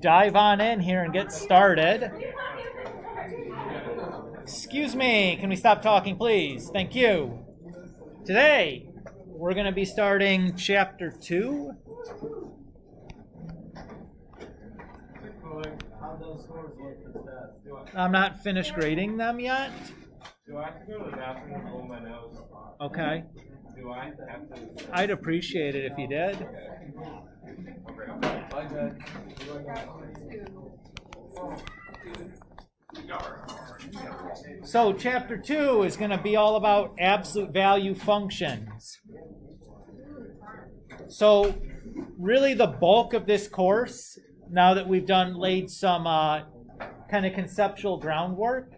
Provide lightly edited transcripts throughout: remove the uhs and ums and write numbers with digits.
dive on in here and get started. Excuse me, can we stop talking, please? Thank you. Today, we're going to be starting Chapter 2. I'm not finished grading them yet. Do I have to go to the bathroom and blow my nose? Okay. Do I have to? I'd appreciate it if you did. Bye, Dad. So Chapter 2 is going to be all about absolute value functions. So really the bulk of this course, now that we've laid some kind of conceptual groundwork,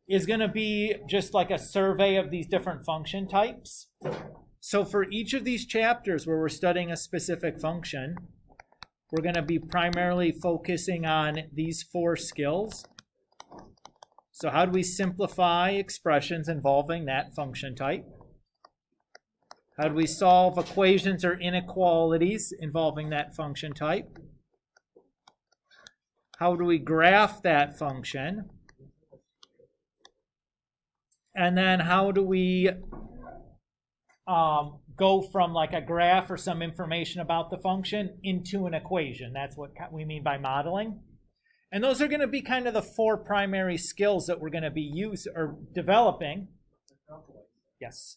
is going to be just like a survey of these different function types. So for each of these chapters where we're studying a specific function, we're going to be primarily focusing on these 4 skills. So how do we simplify expressions involving that function type? How do we solve equations or inequalities involving that function type? How do we graph that function? And then how do we go from like a graph or some information about the function into an equation? That's what we mean by modeling. And those are going to be kind of the 4 primary skills that we're going to be developing. Yes.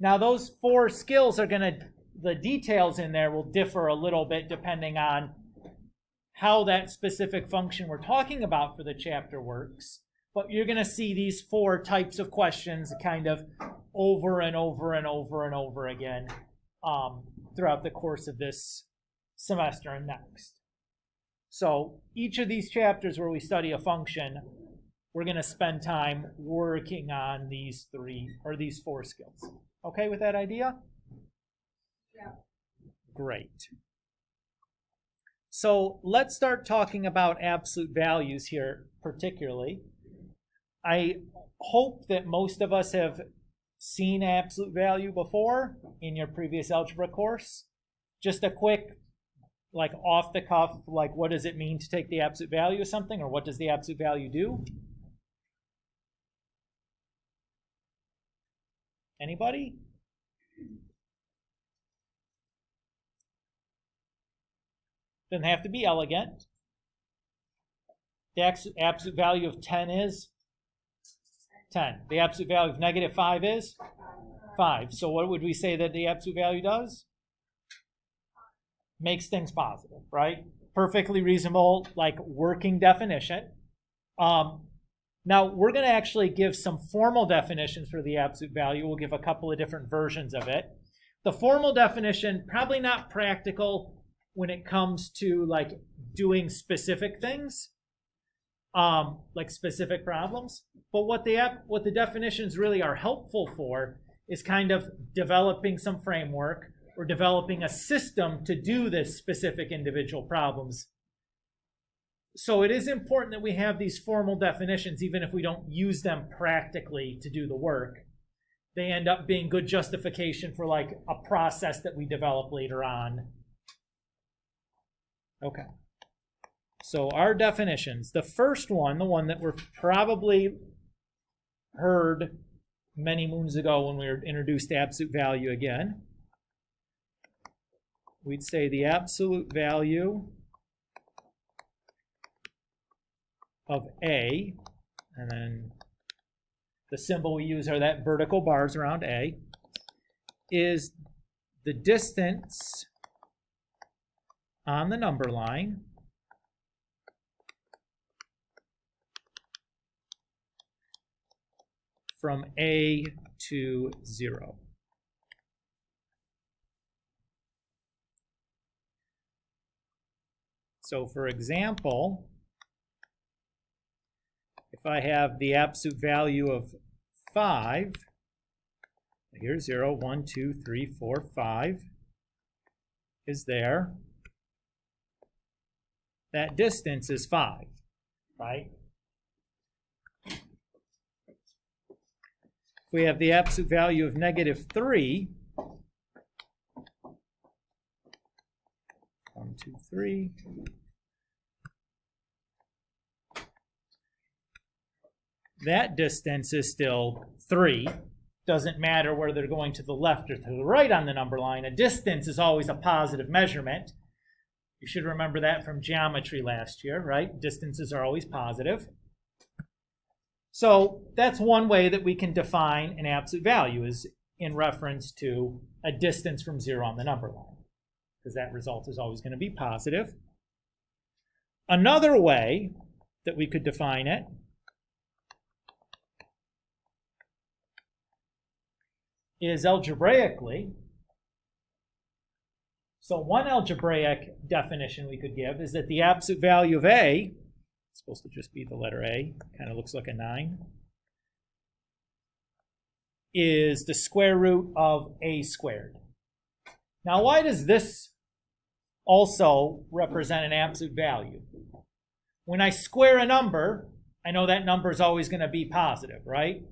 Now those 4 skills are the details in there will differ a little bit depending on how that specific function we're talking about for the chapter works. But you're going to see these 4 types of questions kind of over and over and over and over again throughout the course of this semester and next. So each of these chapters where we study a function, we're going to spend time working on these 4 skills. Okay with that idea? Yeah. Great. So let's start talking about absolute values here particularly. I hope that most of us have seen absolute value before in your previous algebra course. Just a quick, like off the cuff, like what does it mean to take the absolute value of something, or what does the absolute value do? Anybody? Doesn't have to be elegant. The absolute value of 10 is 10. The absolute value of negative 5 is 5. So what would we say that the absolute value does? Makes things positive, right? Perfectly reasonable, like working definition. Now we're going to actually give some formal definitions for the absolute value. We'll give a couple of different versions of it. The formal definition, probably not practical when it comes to like doing specific things, like specific problems. But what the definitions really are helpful for is kind of developing some framework or developing a system to do this specific individual problems. So it is important that we have these formal definitions, even if we don't use them practically to do the work. They end up being good justification for like a process that we develop later on. Okay. So our definitions. The first one, the one that we're probably heard many moons ago when we were introduced to absolute value again, we'd say the absolute value of A, and then the symbol we use are that vertical bars around A, is the distance on the number line from A to 0. So for example, if I have the absolute value of 5, here's 0, 1, 2, 3, 4, 5 is there. That distance is 5, right? If we have the absolute value of negative 3, 1, 2, 3. That distance is still 3. Doesn't matter whether they're going to the left or to the right on the number line. A distance is always a positive measurement. You should remember that from geometry last year, right? Distances are always positive. So that's one way that we can define an absolute value, is in reference to a distance from 0 on the number line, because that result is always going to be positive. Another way that we could define it is algebraically. So one algebraic definition we could give is that the absolute value of A, it's supposed to just be the letter A, kind of looks like a 9, is the square root of A squared. Now, why does this also represent an absolute value? When I square a number, I know that number is always going to be positive, right?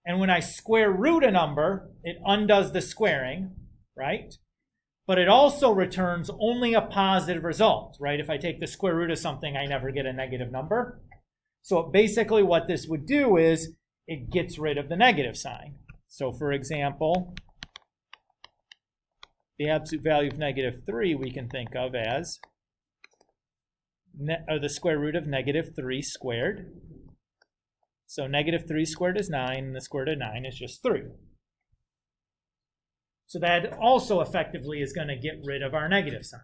And when I square root a number, it undoes the squaring, right? But it also returns only a positive result, right? If I take the square root of something, I never get a negative number. So basically what this would do is it gets rid of the negative sign. So for example, the absolute value of negative 3 we can think of as the square root of negative 3 squared. So negative 3 squared is 9, and the square root of 9 is just 3. So that also effectively is going to get rid of our negative sign.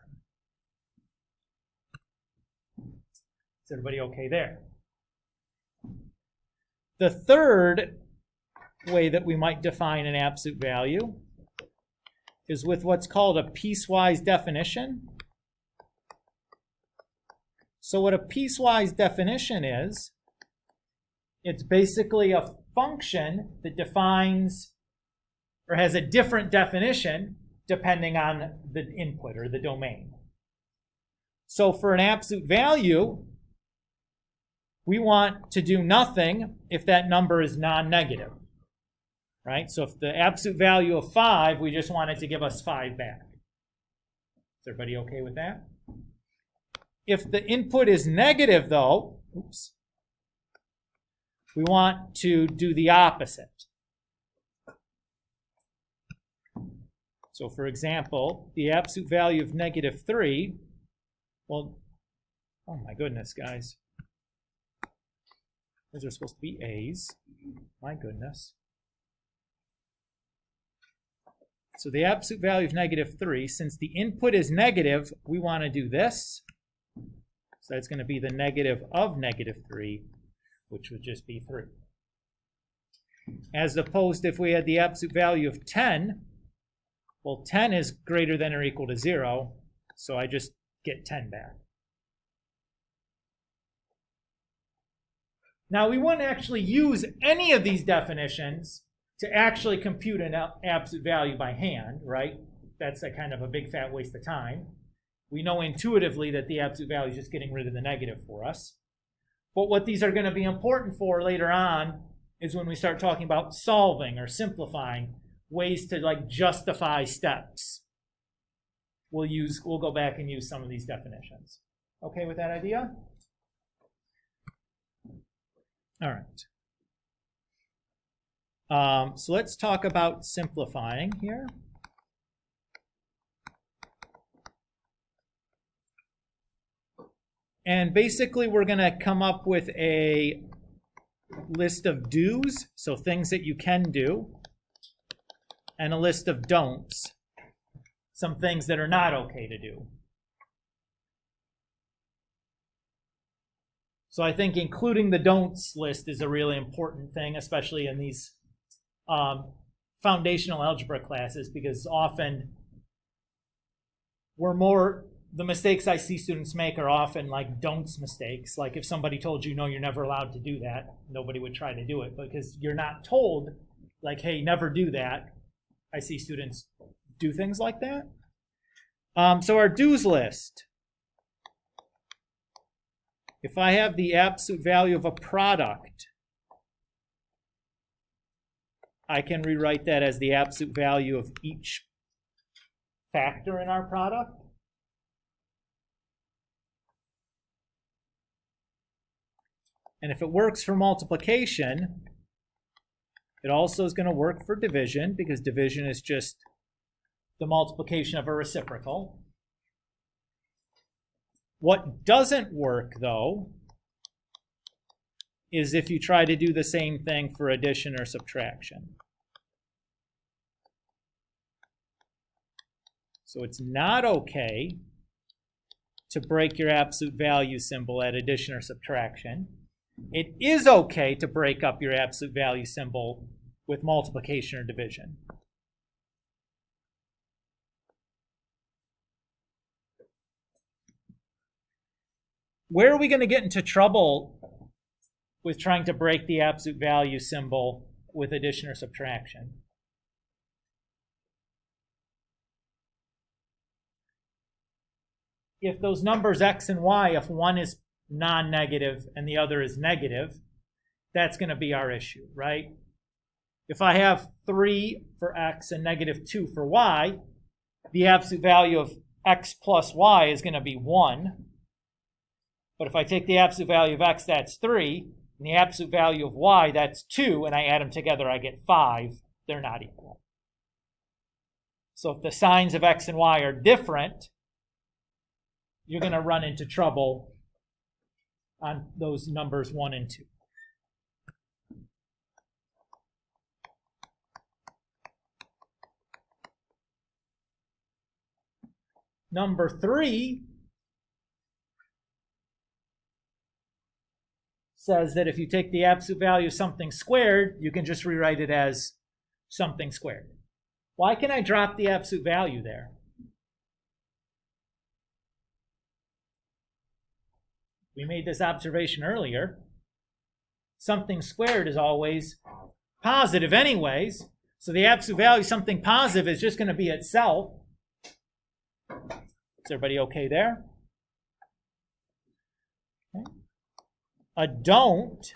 Is everybody okay there? The third way that we might define an absolute value is with what's called a piecewise definition. So what a piecewise definition is, it's basically a function that defines or has a different definition depending on the input or the domain. So for an absolute value, we want to do nothing if that number is non-negative, right? So if the absolute value of 5, we just want it to give us 5 back. Is everybody okay with that? If the input is negative, though, we want to do the opposite. So for example, the absolute value of negative 3, well, oh my goodness, guys. Those are supposed to be A's. My goodness. So the absolute value of negative 3, since the input is negative, we want to do this. So that's going to be the negative of negative 3, which would just be 3. As opposed if we had the absolute value of 10, well, 10 is greater than or equal to 0, so I just get 10 back. Now, we wouldn't actually use any of these definitions to actually compute an absolute value by hand, right? That's a kind of a big fat waste of time. We know intuitively that the absolute value is just getting rid of the negative for us. But what these are going to be important for later on is when we start talking about solving or simplifying, ways to like justify steps. We'll go back and use some of these definitions. Okay with that idea? All right. So let's talk about simplifying here. And basically, we're going to come up with a list of do's, so things that you can do, and a list of don'ts, some things that are not okay to do. So I think including the don'ts list is a really important thing, especially in these foundational algebra classes, because often the mistakes I see students make are often like don'ts mistakes. Like if somebody told you, no, you're never allowed to do that, nobody would try to do it because you're not told, like, hey, never do that. I see students do things like that. So our do's list. If I have the absolute value of a product, I can rewrite that as the absolute value of each factor in our product. And if it works for multiplication, it also is going to work for division, because division is just the multiplication of a reciprocal. What doesn't work, though, is if you try to do the same thing for addition or subtraction. So it's not okay to break your absolute value symbol at addition or subtraction. It is okay to break up your absolute value symbol with multiplication or division. Where are we going to get into trouble with trying to break the absolute value symbol with addition or subtraction? If those numbers x and y, if one is non-negative and the other is negative, that's going to be our issue, right? If I have 3 for x and negative 2 for y, the absolute value of x plus y is going to be 1. But if I take the absolute value of x, that's 3, and the absolute value of y, that's 2, and I add them together, I get 5. They're not equal. So if the signs of x and y are different, you're going to run into trouble on those numbers 1 and 2. Number 3 says that if you take the absolute value of something squared, you can just rewrite it as something squared. Why can I drop the absolute value there? We made this observation earlier. Something squared is always positive anyways, so the absolute value of something positive is just going to be itself. Is everybody okay there? Okay. A don't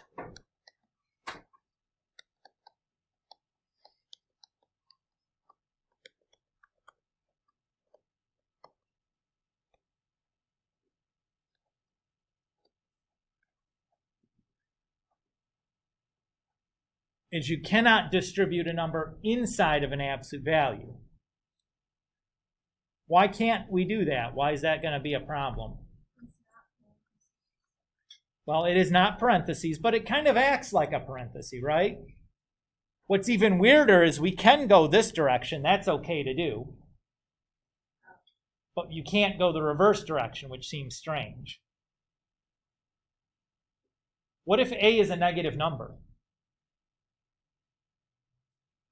is you cannot distribute a number inside of an absolute value. Why can't we do that? Why is that going to be a problem? Well, it is not parentheses, but it kind of acts like a parenthesis, right? What's even weirder is we can go this direction. That's okay to do. But you can't go the reverse direction, which seems strange. What if a is a negative number?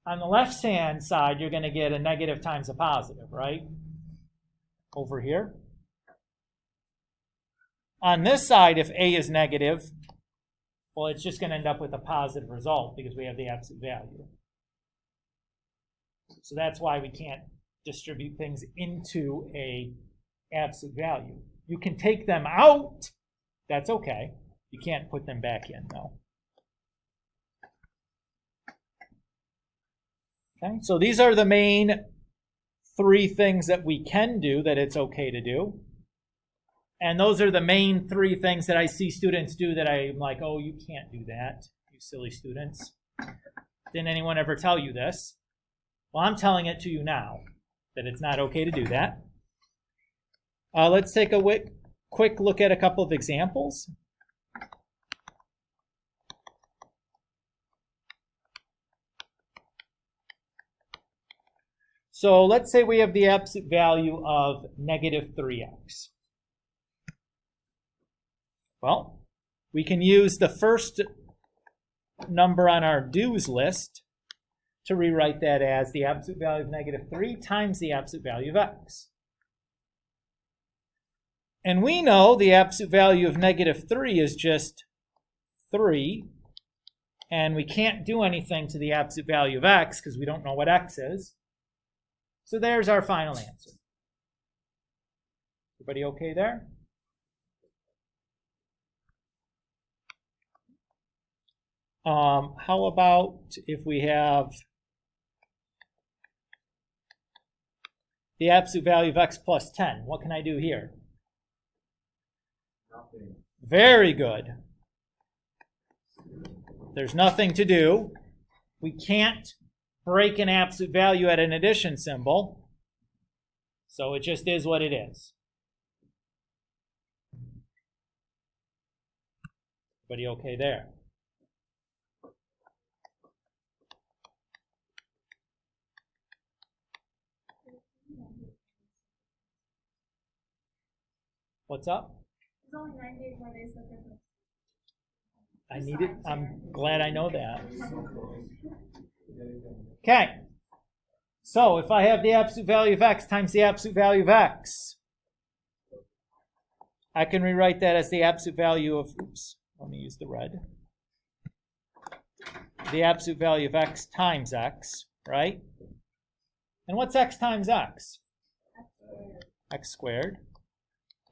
On the left-hand side, you're going to get a negative times a positive, right? Over here. On this side, if a is negative, well, it's just going to end up with a positive result because we have the absolute value. So that's why we can't distribute things into a absolute value. You can take them out. That's okay. You can't put them back in, though. Okay, so these are the main 3 things that we can do that it's okay to do. And those are the main 3 things that I see students do that I'm like, oh, you can't do that, you silly students. Didn't anyone ever tell you this? Well, I'm telling it to you now, that it's not okay to do that. Let's take a quick look at a couple of examples. So let's say we have the absolute value of negative 3x. Well, we can use the first number on our do's list to rewrite that as the absolute value of negative 3 times the absolute value of x. And we know the absolute value of negative 3 is just 3, and we can't do anything to the absolute value of x because we don't know what x is. So there's our final answer. Everybody okay there? How about if we have the absolute value of x plus 10. What can I do here? Nothing. Very good. There's nothing to do. We can't break an absolute value at an addition symbol. So it just is what it is. Everybody okay there? What's up? It's only 9 days more days than difference. I need it. I'm glad I know that. Okay. So if I have the absolute value of x times the absolute value of x, I can rewrite that as the absolute value of, oops, let me use the red. The absolute value of x times x, right? And what's x times x? X squared.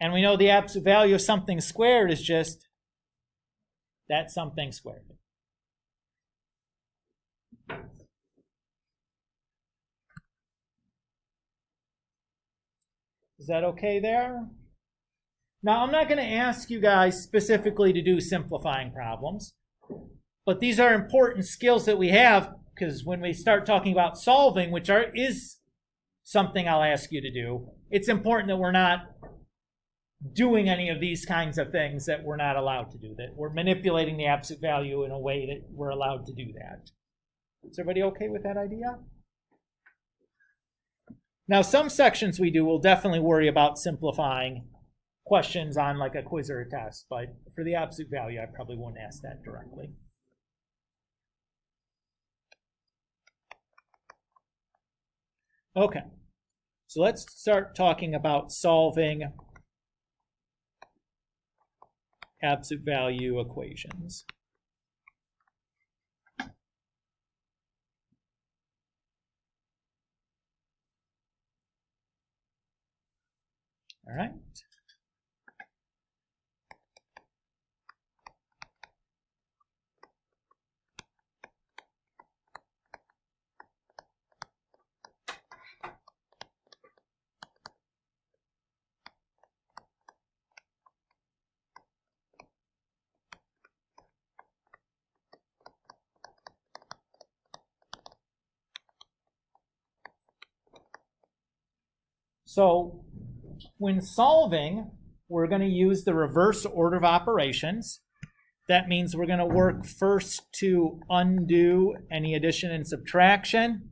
And we know the absolute value of something squared is just that something squared. Is that okay there? Now, I'm not going to ask you guys specifically to do simplifying problems, but these are important skills that we have, because when we start talking about solving, which is something I'll ask you to do, it's important that we're not doing any of these kinds of things that we're not allowed to do, that we're manipulating the absolute value in a way that we're allowed to do that. Is everybody okay with that idea? Now, some sections we do will definitely worry about simplifying questions on like a quiz or a test, but for the absolute value, I probably won't ask that directly. Okay, so let's start talking about solving absolute value equations. All right. So when solving, we're going to use the reverse order of operations. That means we're going to work first to undo any addition and subtraction,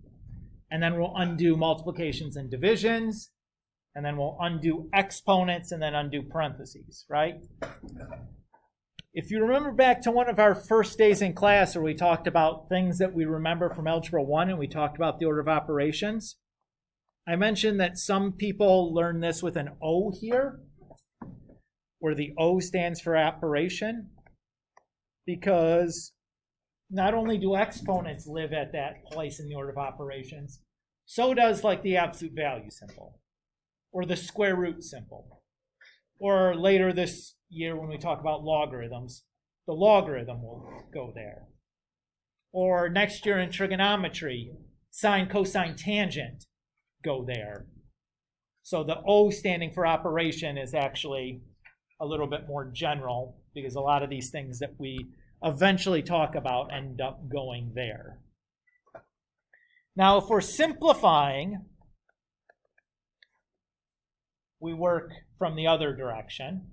and then we'll undo multiplications and divisions, and then we'll undo exponents and then undo parentheses, right? If you remember back to one of our first days in class where we talked about things that we remember from Algebra 1 and we talked about the order of operations, I mentioned that some people learn this with an O here, where the O stands for operation, because not only do exponents live at that place in the order of operations, so does like the absolute value symbol, or the square root symbol, or later this year when we talk about logarithms, the logarithm will go there. Or next year in trigonometry, sine, cosine, tangent go there. So the O standing for operation is actually a little bit more general, because a lot of these things that we eventually talk about end up going there. Now, if we're simplifying, we work from the other direction.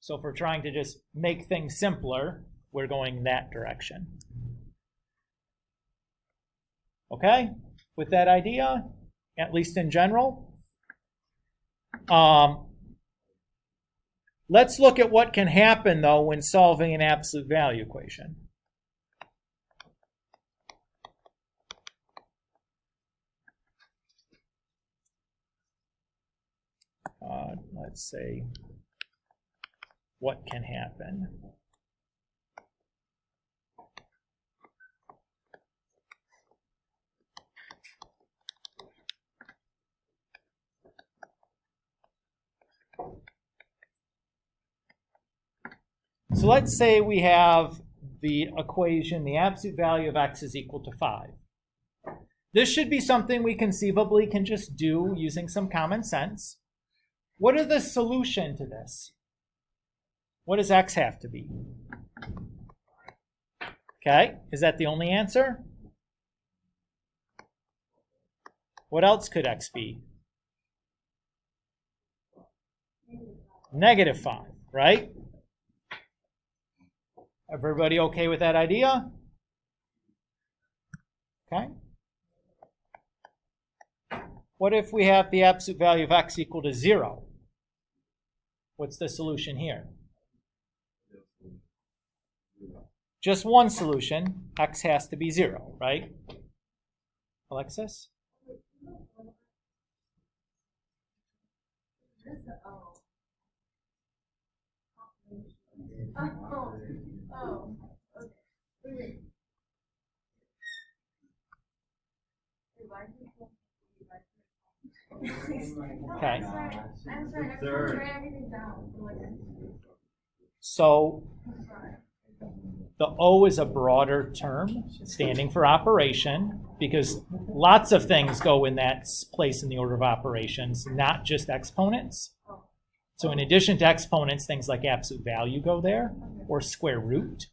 So if we're trying to just make things simpler, we're going that direction. Okay? With that idea, at least in general. Let's look at what can happen, though, when solving an absolute value equation. Let's say what can happen. So let's say we have the equation, the absolute value of x is equal to 5. This should be something we conceivably can just do using some common sense. What is the solution to this? What does x have to be? Okay, is that the only answer? What else could x be? -5, right? Everybody okay with that idea? Okay. What if we have the absolute value of x equal to 0? What's the solution here? Just one solution. X has to be 0, right? Alexis? Okay. I'm sorry, I couldn't write everything down. So the O is a broader term standing for operation because lots of things go in that place in the order of operations, not just exponents. So in addition to exponents, things like absolute value go there, or square root,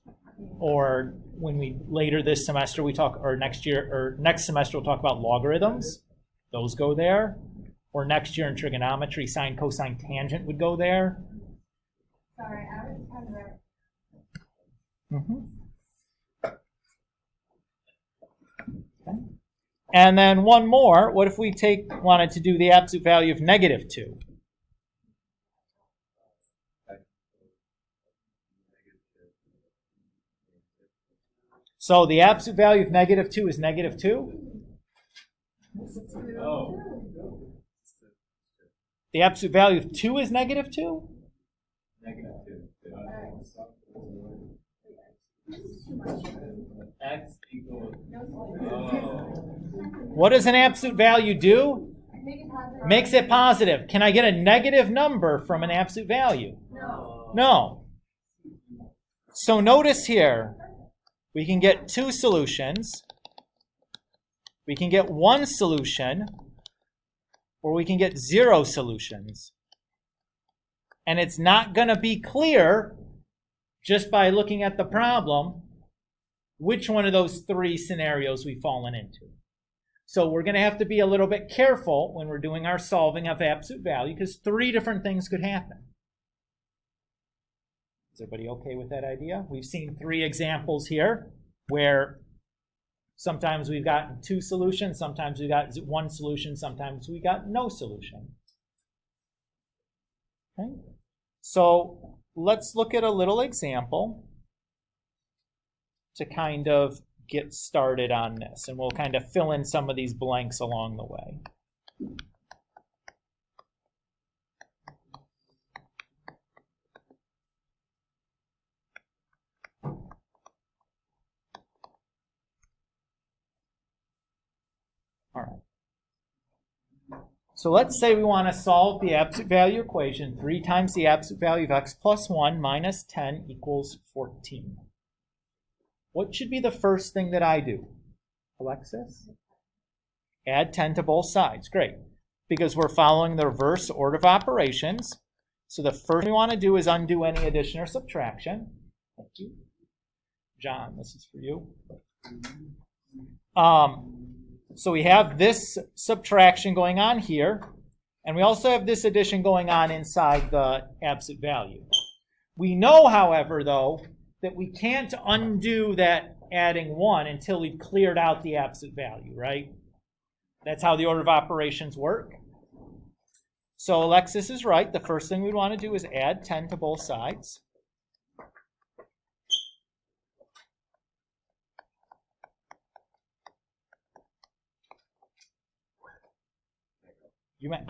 or when we later this semester we talk, or next year, or next semester we'll talk about logarithms. Those go there. Or next year in trigonometry, sine, cosine, tangent would go there. Sorry, I was kind of Okay. And then one more. What if we wanted to do the absolute value of -2? So the absolute value of -2 is -2. Oh. The absolute value of 2 is -2? -2. X equals. What does an absolute value do? Makes it positive. Can I get a negative number from an absolute value? No. No. So notice here, we can get 2 solutions. We can get 1 solution, or we can get 0 solutions. And it's not going to be clear just by looking at the problem which one of those 3 scenarios we've fallen into. So we're going to have to be a little bit careful when we're doing our solving of absolute value because 3 different things could happen. Is everybody okay with that idea? We've seen 3 examples here where sometimes we've got 2 solutions, sometimes we've got 1 solution, sometimes we got no solution. Okay? So let's look at a little example to kind of get started on this, and we'll kind of fill in some of these blanks along the way. All right. So let's say we want to solve the absolute value equation. 3 times the absolute value of x plus 1 minus 10 equals 14. What should be the first thing that I do? Alexis? Add 10 to both sides. Great. Because we're following the reverse order of operations. So the first thing we want to do is undo any addition or subtraction. Thank you. John, this is for you. So we have this subtraction going on here, and we also have this addition going on inside the absolute value. We know, however, though, that we can't undo that adding 1 until we've cleared out the absolute value, right? That's how the order of operations work. So Alexis is right. The first thing we want to do is add 10 to both sides. You may.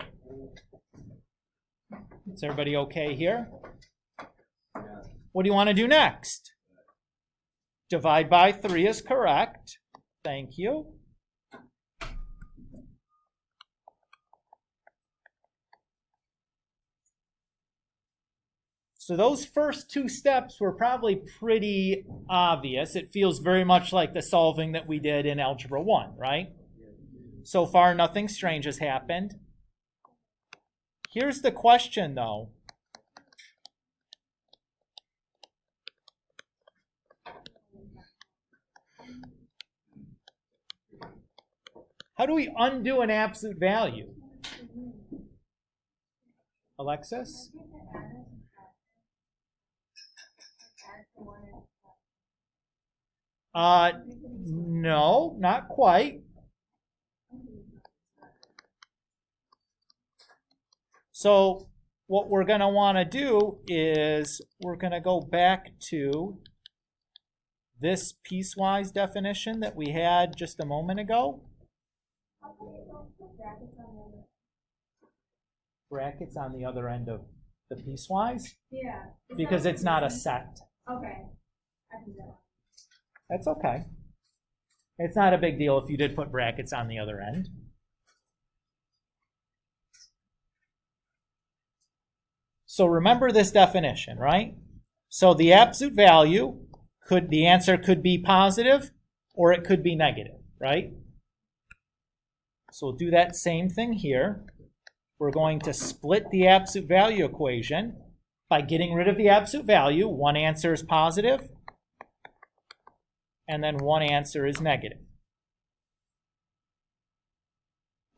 Is everybody okay here? What do you want to do next? Divide by 3 is correct. Thank you. So those first 2 steps were probably pretty obvious. It feels very much like the solving that we did in Algebra 1, right? So far, nothing strange has happened. Here's the question, though. How do we undo an absolute value? Alexis? No, not quite. So what we're going to want to do is we're going to go back to this piecewise definition that we had just a moment ago. Brackets on the other end of the piecewise? Yeah. Because it's not a set. Okay. I can do that. That's okay. It's not a big deal if you did put brackets on the other end. So remember this definition, right? So the absolute value, the answer could be positive or it could be negative, right? So we'll do that same thing here. We're going to split the absolute value equation by getting rid of the absolute value. One answer is positive, and then one answer is negative.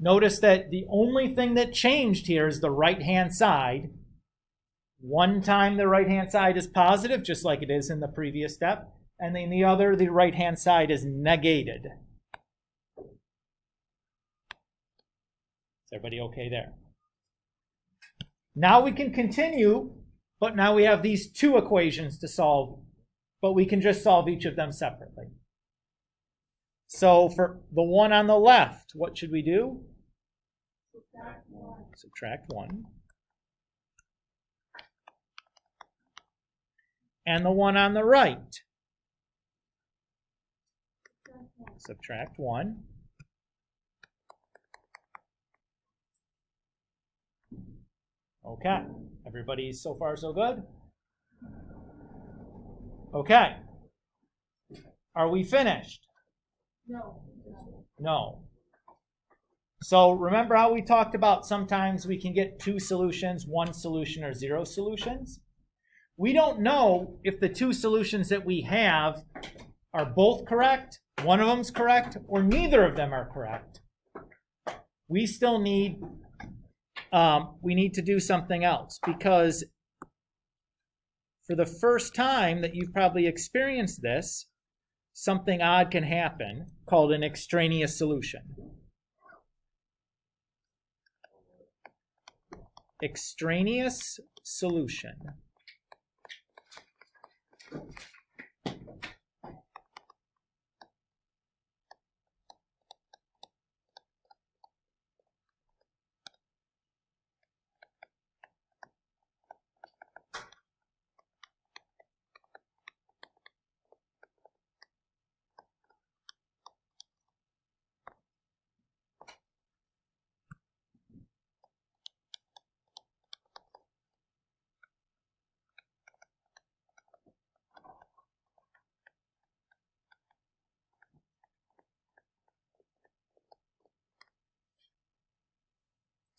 Notice that the only thing that changed here is the right-hand side. One time the right-hand side is positive, just like it is in the previous step, and then the other, the right-hand side is negated. Is everybody okay there? Now we can continue, but now we have these two equations to solve, but we can just solve each of them separately. So for the one on the left, what should we do? Subtract 1. And the one on the right? Subtract 1. Okay, everybody so far so good? Okay. Are we finished? No. No. So remember how we talked about sometimes we can get two solutions, one solution, or zero solutions? We don't know if the two solutions that we have are both correct, one of them's correct, or neither of them are correct. We still need to do something else, because for the first time that you've probably experienced this, something odd can happen called an extraneous solution. Extraneous solution.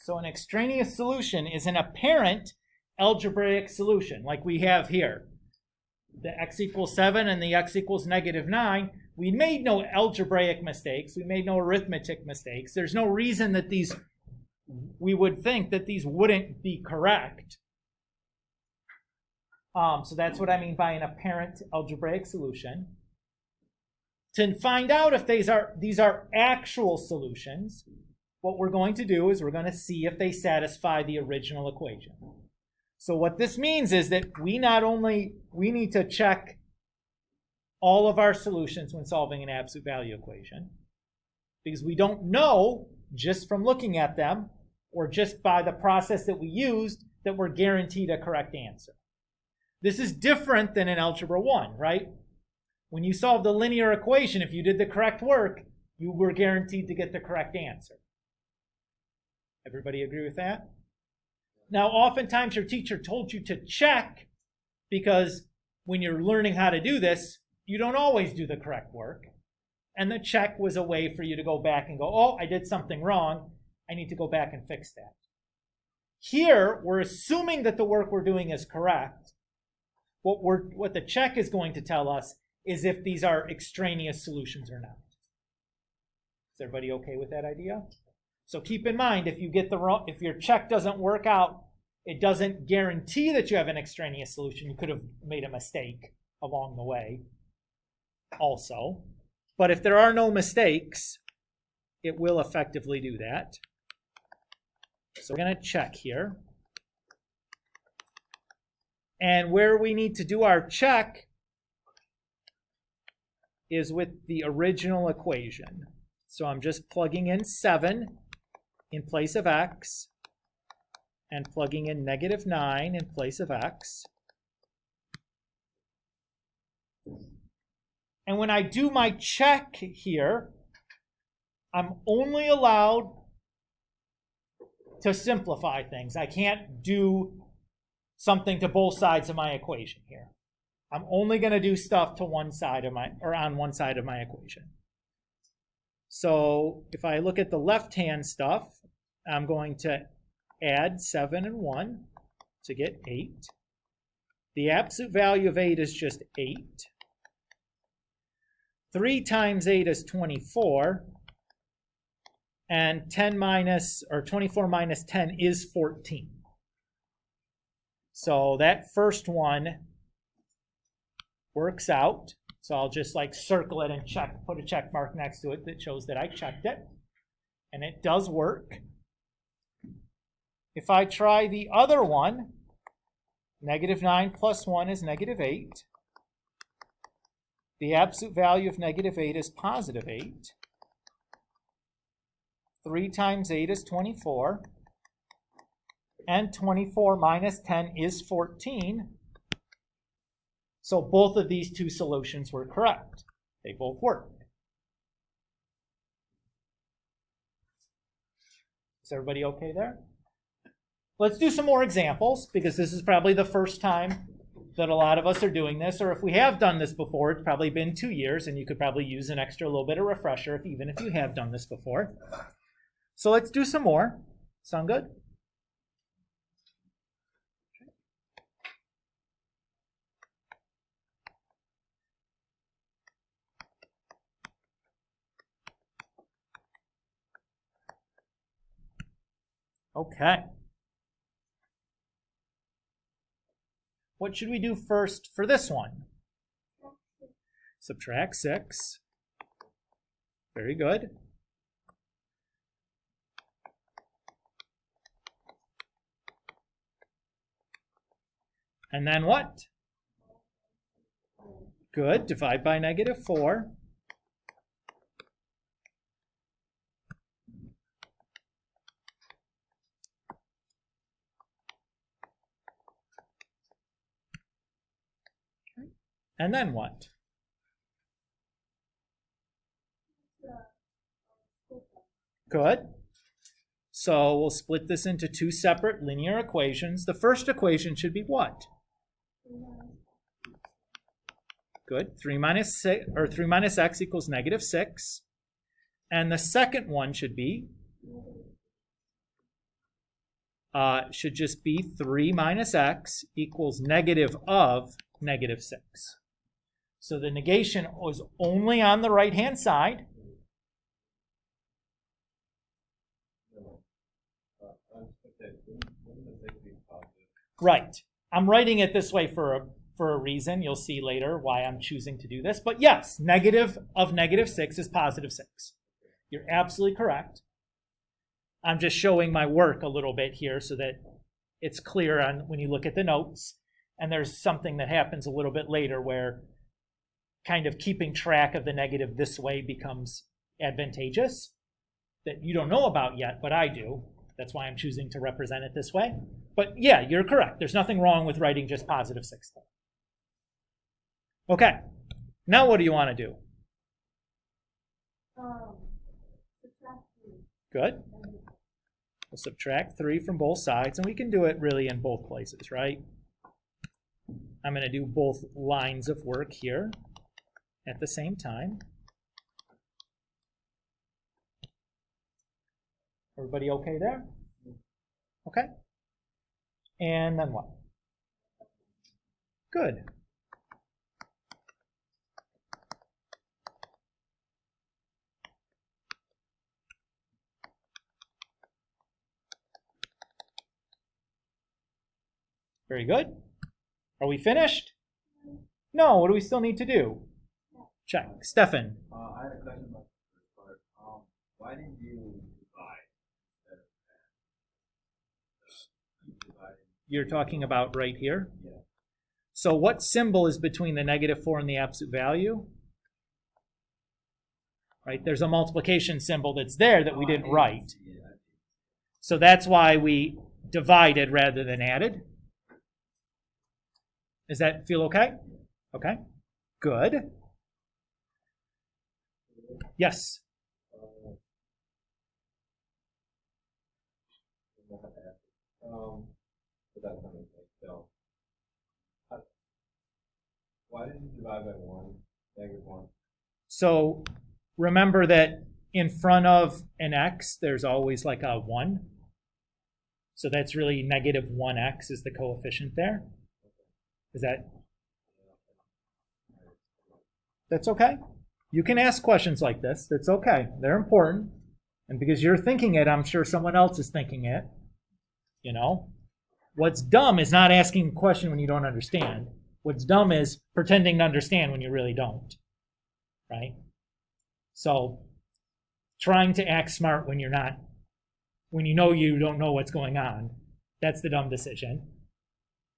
So an extraneous solution is an apparent algebraic solution, like we have here. The x equals 7 and the x equals -9. We made no algebraic mistakes. We made no arithmetic mistakes. There's no reason that we would think that these wouldn't be correct. So that's what I mean by an apparent algebraic solution. To find out if these are actual solutions, what we're going to do is we're going to see if they satisfy the original equation. So what this means is that we need to check all of our solutions when solving an absolute value equation, because we don't know just from looking at them or just by the process that we used that we're guaranteed a correct answer. This is different than in Algebra 1, right? When you solved a linear equation, if you did the correct work, you were guaranteed to get the correct answer. Everybody agree with that? Now, oftentimes your teacher told you to check, because when you're learning how to do this, you don't always do the correct work. And the check was a way for you to go back and go, oh, I did something wrong. I need to go back and fix that. Here, we're assuming that the work we're doing is correct. What the check is going to tell us is if these are extraneous solutions or not. Is everybody okay with that idea? So keep in mind, if your check doesn't work out, it doesn't guarantee that you have an extraneous solution. You could have made a mistake along the way also. But if there are no mistakes, it will effectively do that. So we're going to check here. And where we need to do our check is with the original equation. So I'm just plugging in 7 in place of x and plugging in -9 in place of x. And when I do my check here, I'm only allowed to simplify things. I can't do something to both sides of my equation here. I'm only going to do stuff to one side of on one side of my equation. So if I look at the left-hand stuff, I'm going to add 7 and 1 to get 8. The absolute value of 8 is just 8. 3 times 8 is 24. And 24 minus 10 is 14. So that first one works out. So I'll just like circle it and put a check mark next to it that shows that I checked it. And it does work. If I try the other one, -9 plus 1 is -8. The absolute value of -8 is +8. 3 times 8 is 24. And 24 minus 10 is 14. So both of these two solutions were correct. They both worked. Is everybody okay there? Let's do some more examples, because this is probably the first time that a lot of us are doing this, or if we have done this before, it's probably been 2 years, and you could probably use an extra little bit of refresher even if you have done this before. So let's do some more. Sound good? Okay. What should we do first for this one? Subtract 6. Very good. And then what? Good. Divide by -4. Okay. And then what? Good. So we'll split this into two separate linear equations. The first equation should be what? Good. 3 minus x equals -6. And the second one should be should just be 3 minus x equals negative of -6. So the negation was only on the right-hand side. Right. I'm writing it this way for a reason. You'll see later why I'm choosing to do this. But yes, negative of -6 is +6. You're absolutely correct. I'm just showing my work a little bit here so that it's clear on when you look at the notes. And there's something that happens a little bit later where kind of keeping track of the negative this way becomes advantageous that you don't know about yet, but I do. That's why I'm choosing to represent it this way. But yeah, you're correct. There's nothing wrong with writing just +6. Okay, now what do you want to do? Subtract 3. Good. We'll subtract 3 from both sides, and we can do it really in both places, right? I'm going to do both lines of work here at the same time. Everybody okay there? Okay. And then what? Good. Very good. Are we finished? No, what do we still need to do? Check. Stefan. I had a question about the first part. Why didn't you divide instead of divide? You're talking about right here? Yeah. So what symbol is between the -4 and the absolute value? Right, there's a multiplication symbol that's there that we didn't write. So that's why we divided rather than added. Does that feel okay? Okay, good. Yes? Why didn't you divide by 1, -1? So remember that in front of an x, there's always like a 1. So that's really -1x is the coefficient there. Is that? That's okay. You can ask questions like this. That's okay. They're important. And because you're thinking it, I'm sure someone else is thinking it. You know? What's dumb is not asking a question when you don't understand. What's dumb is pretending to understand when you really don't. Right? So, trying to act smart when you're not, when you know you don't know what's going on, that's the dumb decision.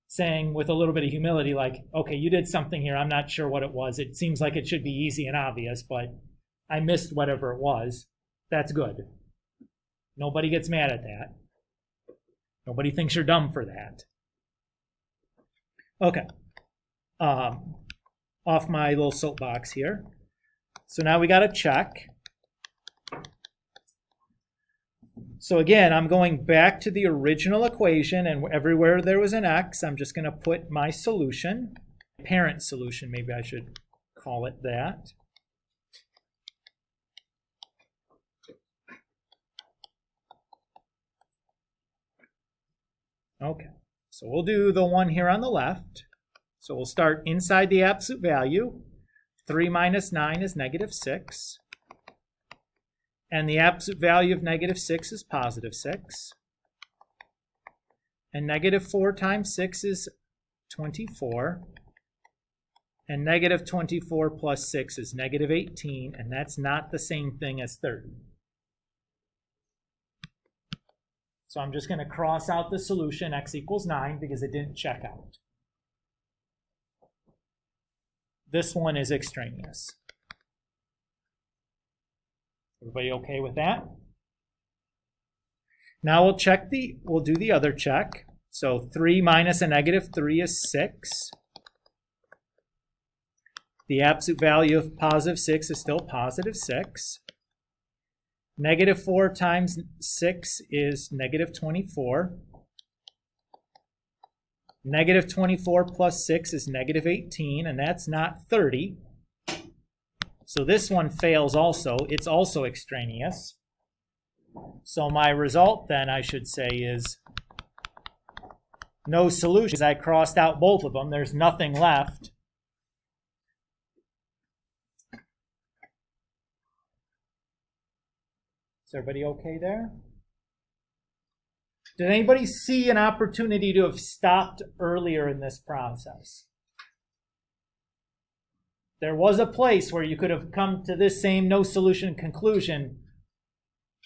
Saying with a little bit of humility, like, okay, you did something here, I'm not sure what it was. It seems like it should be easy and obvious, but I missed whatever it was. That's good. Nobody gets mad at that. Nobody thinks you're dumb for that. Okay. Off my little soapbox here. So now we got to check. So again, I'm going back to the original equation, and everywhere there was an x, I'm just going to put my solution, parent solution, maybe I should call it that. Okay, so we'll do the one here on the left. So we'll start inside the absolute value. 3 minus 9 is -6. And the absolute value of -6 is +6. And -4 times 6 is 24. And -24 plus 6 is -18. And that's not the same thing as 30. So I'm just going to cross out the solution, x equals 9, because it didn't check out. This one is extraneous. Everybody okay with that? Now we'll do the other check. So 3 minus a -3 is 6. The absolute value of +6 is still +6. -4 times 6 is -24. -24 plus 6 is -18, and that's not 30. So this one fails also. It's also extraneous. So my result then, I should say, is no solution. I crossed out both of them. There's nothing left. Is everybody okay there? Did anybody see an opportunity to have stopped earlier in this process? There was a place where you could have come to this same no solution conclusion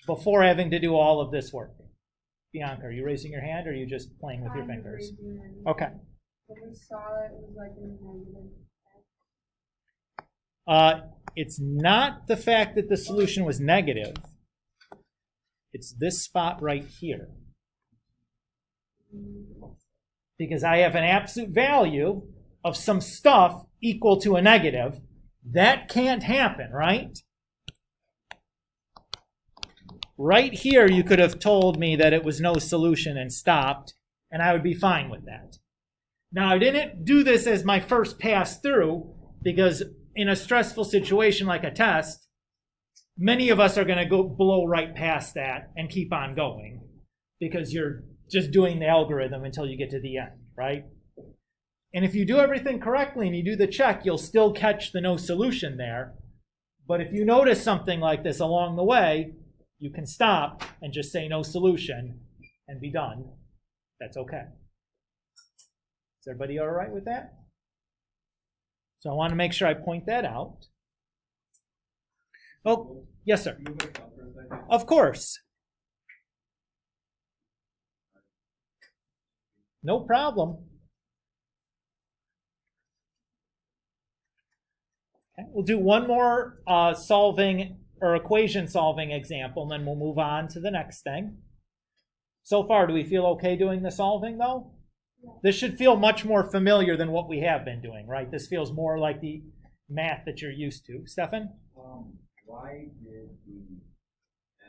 before having to do all of this work. Bianca, are you raising your hand or are you just playing with your fingers? Okay. When we saw it was like in negative. It's not the fact that the solution was negative. It's this spot right here. Because I have an absolute value of some stuff equal to a negative. That can't happen, right? Right here, you could have told me that it was no solution and stopped, and I would be fine with that. Now, I didn't do this as my first pass through, because in a stressful situation like a test, Many of us are going to go blow right past that and keep on going because you're just doing the algorithm until you get to the end, right? And if you do everything correctly and you do the check, you'll still catch the no solution there. But if you notice something like this along the way, you can stop and just say no solution and be done. That's okay. Is everybody all right with that? So I want to make sure I point that out. Oh, yes, sir. Of course. No problem. Okay, we'll do one more solving or equation solving example, and then we'll move on to the next thing. So far, do we feel okay doing the solving, though? Yeah. This should feel much more familiar than what we have been doing, right? This feels more like the math that you're used to. Stefan? Why did the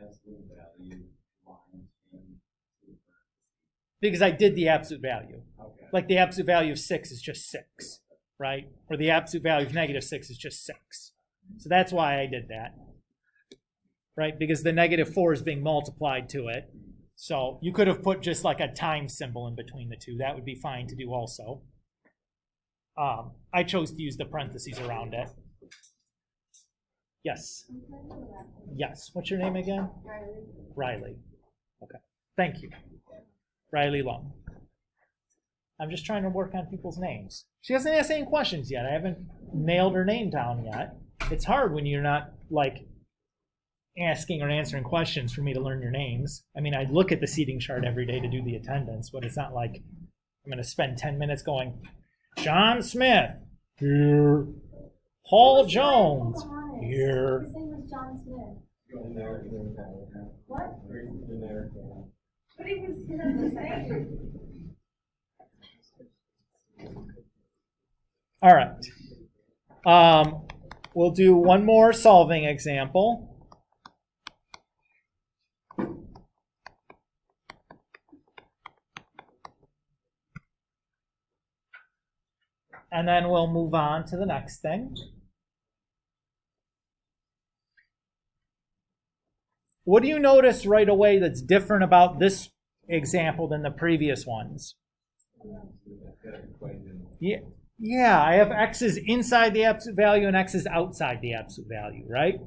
absolute value line change to the parentheses? Because I did the absolute value. Okay. Like the absolute value of 6 is just 6, right? Or the absolute value of -6 is just 6. So that's why I did that, right? Because the -4 is being multiplied to it. So you could have put just like a time symbol in between the two. That would be fine to do also. I chose to use the parentheses around it. Yes. Yes. What's your name again? Riley. Okay. Thank you. Riley Long. I'm just trying to work on people's names. She hasn't asked any questions yet. I haven't nailed her name down yet. It's hard when you're not like asking or answering questions for me to learn your names. I mean, I look at the seating chart every day to do the attendance, but it's not like I'm going to spend 10 minutes going, John Smith, here. Paul Jones, here. His name was John Smith. What? But he was the same. All right. We'll do one more solving example. And then we'll move on to the next thing. What do you notice right away that's different about this example than the previous ones? Yeah, I have x's inside the absolute value and x's outside the absolute value, right?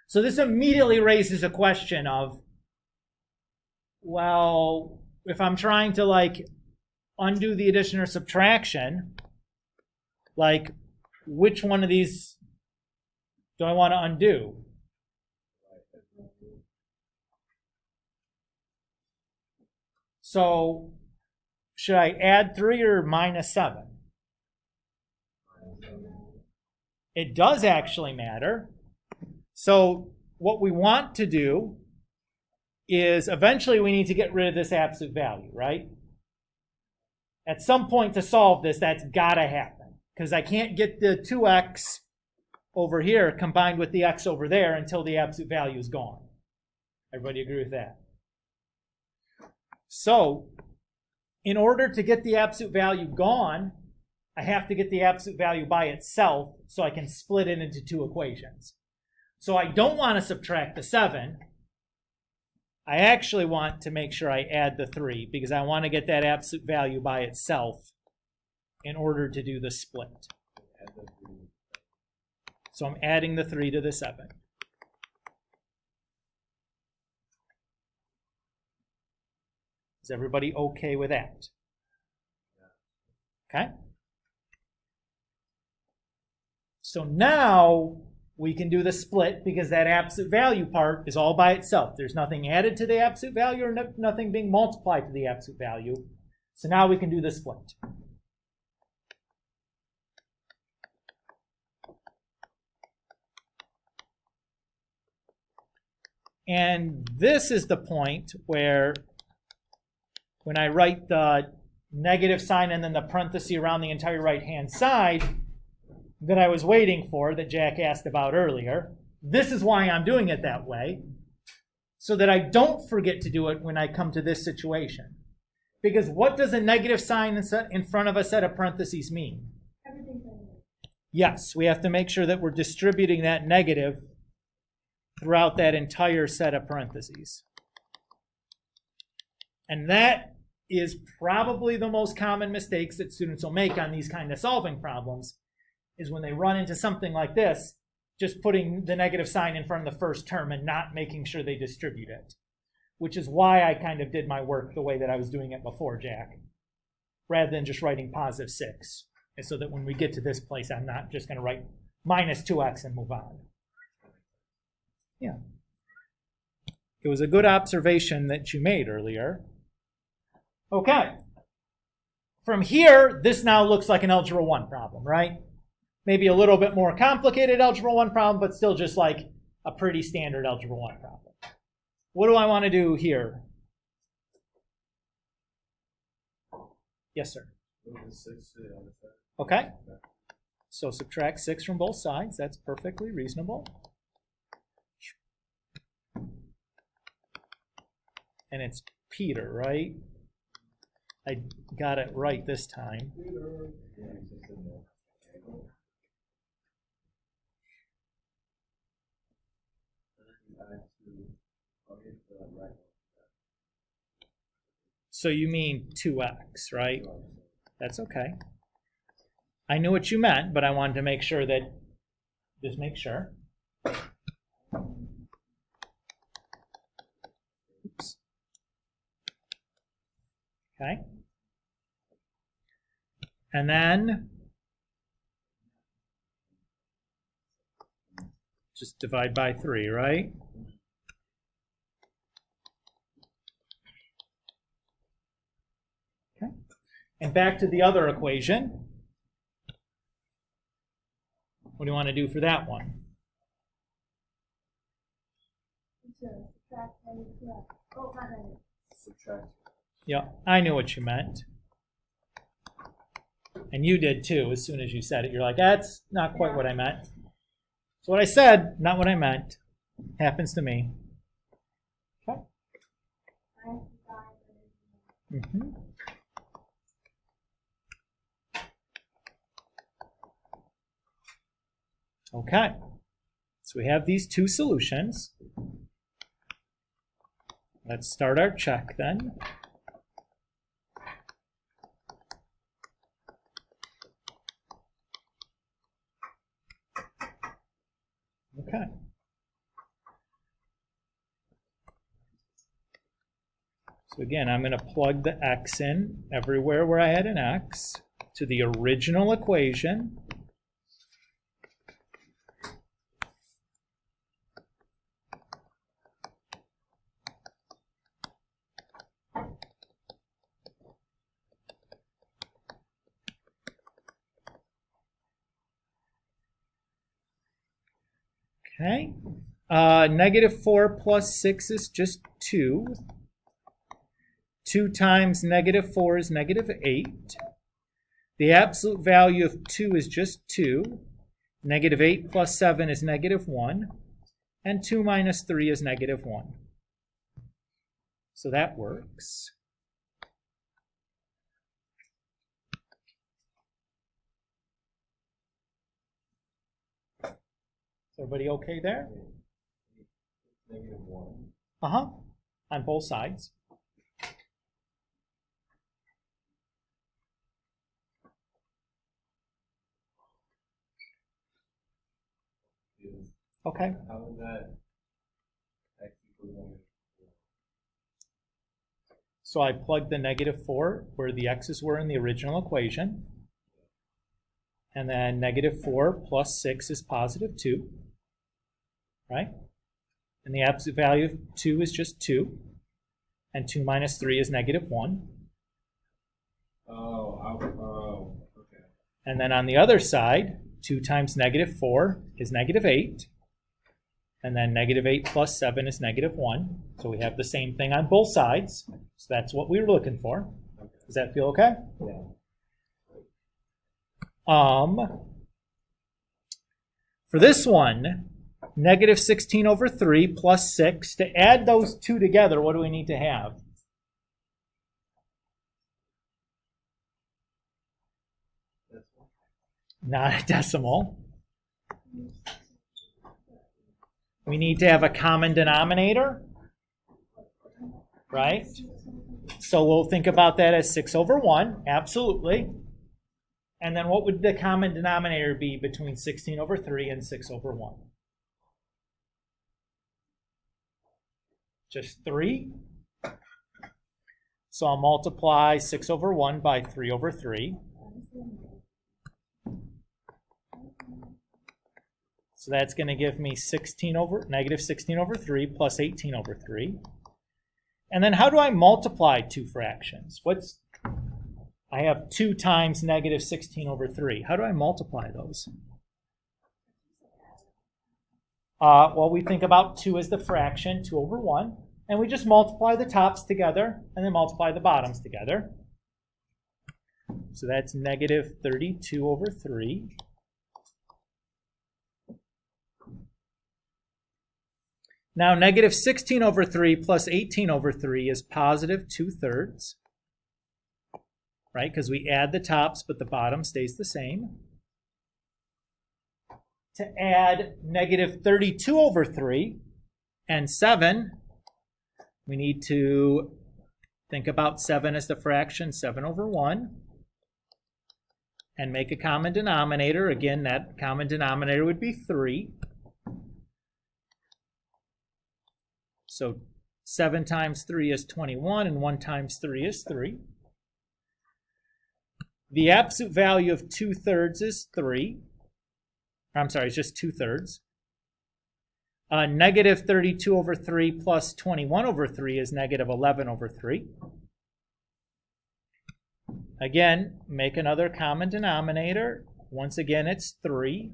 So this immediately raises a question of, well, if I'm trying to like undo the addition or subtraction, like which one of these do I want to undo? So should I add 3 or -7? It does actually matter. So what we want to do is eventually we need to get rid of this absolute value, right? At some point to solve this, that's got to happen. Because I can't get the 2x over here combined with the x over there until the absolute value is gone. Everybody agree with that? So, in order to get the absolute value gone, I have to get the absolute value by itself so I can split it into two equations. So I don't want to subtract the 7. I actually want to make sure I add the 3 because I want to get that absolute value by itself in order to do the split. So I'm adding the 3 to the 7. Is everybody okay with that? Okay. So now we can do the split because that absolute value part is all by itself. There's nothing added to the absolute value or nothing being multiplied to the absolute value. So now we can do the split. And this is the point where when I write the negative sign and then the parenthesis around the entire right-hand side that I was waiting for, that Jack asked about earlier, this is why I'm doing it that way, so that I don't forget to do it when I come to this situation. Because what does a negative sign in front of a set of parentheses mean? Yes, we have to make sure that we're distributing that negative throughout that entire set of parentheses. And that is probably the most common mistakes that students will make on these kind of solving problems, is when they run into something like this, just putting the negative sign in front of the first term and not making sure they distribute it, which is why I kind of did my work the way that I was doing it before, Jack, rather than just writing positive 6, and so that when we get to this place, I'm not just going to write minus 2x and move on. Yeah. It was a good observation that you made earlier. Okay. From here, this now looks like an Algebra 1 problem, right? Maybe a little bit more complicated Algebra 1 problem, but still just like a pretty standard Algebra 1 problem. What do I want to do here? Yes, sir. Okay. So subtract 6 from both sides. That's perfectly reasonable. And it's Peter, right? I got it right this time. So you mean 2x, right? That's okay. I knew what you meant, but I wanted to make sure that, just make sure. Oops. Okay. And then just divide by 3, right? Okay. And back to the other equation. What do you want to do for that one? Subtract. Yeah, I knew what you meant. And you did too, as soon as you said it. You're like, that's not quite what I meant. So what I said, not what I meant. Happens to me. Okay. Mm-hmm. Okay. So we have these two solutions. Let's start our check then. Okay. So again, I'm going to plug the x in everywhere where I had an x to the original equation. Okay. -4 plus 6 is just 2. 2 times -4 is -8. The absolute value of 2 is just 2. -8 plus 7 is -1. And 2 minus 3 is -1. So that works. Is everybody okay there? -1. Uh-huh. On both sides. Okay. How is that x equals -4? So I plugged the -4 where the x's were in the original equation. And then -4 plus 6 is +2. Right? And the absolute value of 2 is just 2. And 2 minus 3 is -1. Oh, okay. And then on the other side, 2 times -4 is -8. And then -8 plus 7 is -1. So we have the same thing on both sides. So that's what we were looking for. Does that feel okay? Yeah. For this one, -16/3 plus 6, to add those two together, what do we need to have? Not a decimal. We we need to have a common denominator, right? So we'll think about that as 6 over 1, absolutely. And then what would the common denominator be between 16 over 3 and 6 over 1? Just 3. So I'll multiply 6 over 1 by 3 over 3. So that's going to give me negative 16 over 3 plus 18 over 3. And then how do I multiply two fractions? I have 2 times negative 16 over 3. How do I multiply those? Well, we think about 2 as the fraction, 2 over 1. And we just multiply the tops together and then multiply the bottoms together. So that's negative 32 over 3. Now, negative 16 over 3 plus 18 over 3 is positive 2/3. Right? Because we add the tops, but the bottom stays the same. To add negative 32 over 3 and 7, we need to think about 7 as the fraction, 7 over 1, and make a common denominator. Again, that common denominator would be 3. So 7 times 3 is 21, and 1 times 3 is 3. The absolute value of 2/3 is 3. I'm sorry, it's just 2/3. Negative 32 over 3 plus 21 over 3 is negative 11 over 3. Again, make another common denominator. Once again, it's 3.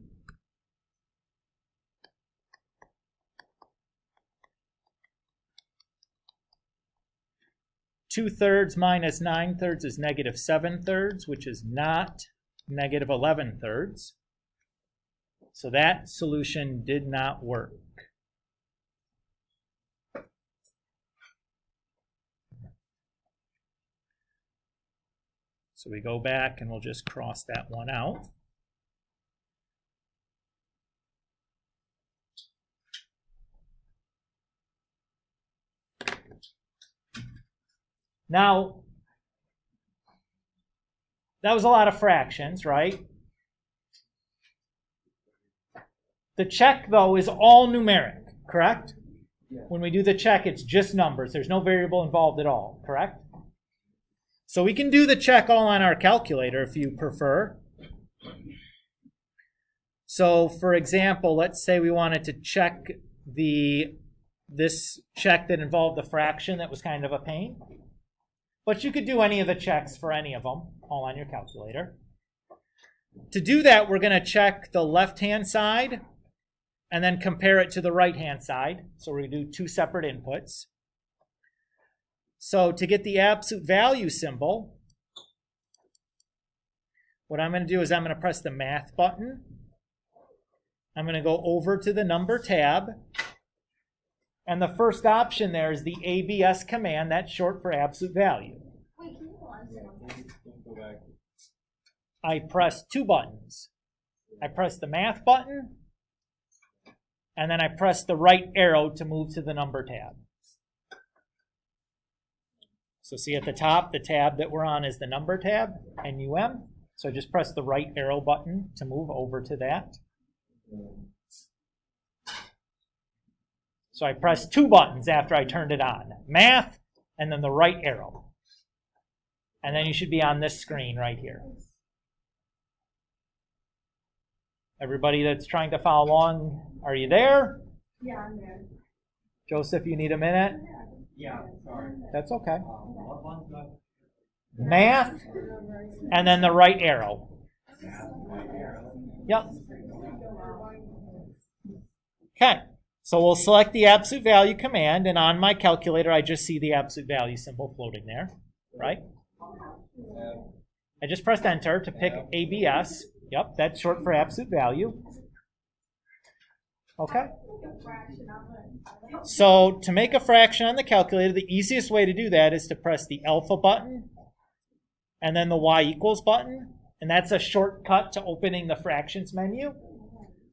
Two-thirds minus 9/3 is negative 7/3, which is not negative 11/3. So that solution did not work. So we go back and we'll just cross that one out. Now, that was a lot of fractions, right? The check, though, is all numeric, correct? Yeah. When we do the check, it's just numbers. There's no variable involved at all, correct? So we can do the check all on our calculator if you prefer. So, for example, let's say we wanted to check this check that involved the fraction that was kind of a pain. But you could do any of the checks for any of them, all on your calculator. To do that, we're going to check the left-hand side and then compare it to the right-hand side. So we're going to do 2 separate inputs. So to get the absolute value symbol, what I'm going to do is I'm going to press the math button. I'm going to go over to the number tab. And the first option there is the ABS command. That's short for absolute value. Wait, can you go on? I press 2 buttons. I press the math button, and then I press the right arrow to move to the number tab. So see at the top, the tab that we're on is the number tab, NUM. So just press the right arrow button to move over to that. So I pressed 2 buttons after I turned it on. Math, and then the right arrow. And then you should be on this screen right here. Everybody that's trying to follow along, are you there? Yeah, I'm there. Joseph, you need a minute? Yeah, sorry. That's okay. What one's left? Math, and then the right arrow. Yep. Okay. So we'll select the absolute value command, and on my calculator, I just see the absolute value symbol floating there, right? I just pressed enter to pick ABS. Yep, that's short for absolute value. Okay. So to make a fraction on the calculator, the easiest way to do that is to press the alpha button and then the y equals button, and that's a shortcut to opening the fractions menu.